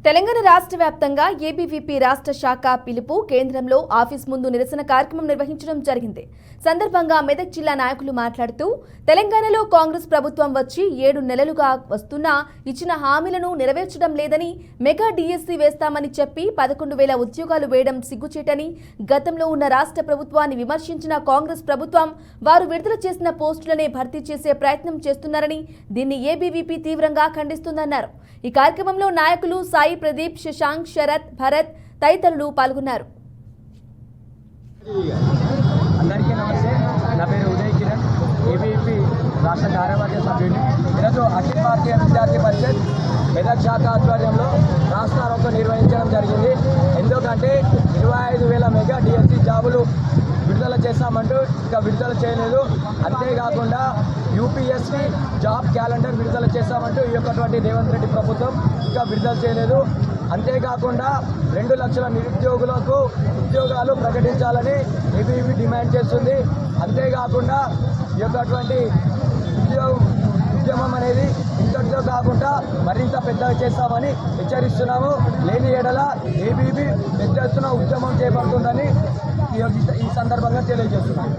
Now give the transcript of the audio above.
తెలంగాణ రాష్ట్ర వ్యాప్తంగా ఏబీవీపీ రాష్ట్ర శాఖ పిలుపు కేంద్రంలో ఆఫీస్ ముందు నిరసన కార్యక్రమం నిర్వహించడం జరిగింది. సందర్భంగా మెదక్ జిల్లా నాయకులు మాట్లాడుతూ తెలంగాణలో కాంగ్రెస్ ప్రభుత్వం వచ్చి 7 నెలలుగా వస్తున్నా ఇచ్చిన హామీలను నెరవేర్చడం లేదని, మెగా డిఎస్సీ వేస్తామని చెప్పి 11,000 ఉద్యోగాలు వేయడం సిగ్గుచేటని, గతంలో ఉన్న రాష్ట్ర ప్రభుత్వాన్ని విమర్శించిన కాంగ్రెస్ ప్రభుత్వం వారు విడుదల చేసిన పోస్టులనే భర్తీ చేసే ప్రయత్నం చేస్తున్నారని, దీన్ని ఏబీవీపీ తీవ్రంగా ఖండిస్తుందన్నారు. ఈ కార్యక్రమంలో నాయకులు సాయి ప్రదీప్, శశాంక్, శరత్, భరత్ తదితరులు పాల్గొన్నారు. అందరికీ నమస్తే. నా పేరు ఉదయ్ కిరణ్, ఏబీవీపీ రాష్ట్ర కార్యవర్గ సభ్యుడిని. ఈరోజు అఖిల భారతీయ విద్యార్థి పరిషత్ మెదక్ శాఖ ఆధ్వర్యంలో రాష్ట్ర రోకో నిర్వహించడం జరిగింది. ఎందుకంటే 25,000 మెగా డిఎస్సీ జాబులు విడుదల చేస్తామంటూ ఇంకా విడుదల చేయలేదు. అంతేకాకుండా యూపీఎస్సీ జాబ్ క్యాలెండర్ విడుదల చేస్తామంటూ ఈ యొక్కటువంటి రేవంత్ రెడ్డి ప్రభుత్వం ఇంకా విడుదల చేయలేదు. అంతేకాకుండా 2 లక్షల నిరుద్యోగులకు ఉద్యోగాలు ప్రకటించాలని ఏబీవీపీ డిమాండ్ చేస్తుంది. అంతేకాకుండా ఈ యొక్కటువంటి ఉద్యమం అనేది ఇంతటితో కాకుండా మరింత పెద్దగా చేస్తామని హెచ్చరిస్తున్నాము. లేని ఎడల ఏబీవీపీ పెద్ద ఎత్తున ఉద్యమం చేపడుతుందని ఈ సందర్భంగా తెలియజేస్తున్నాము.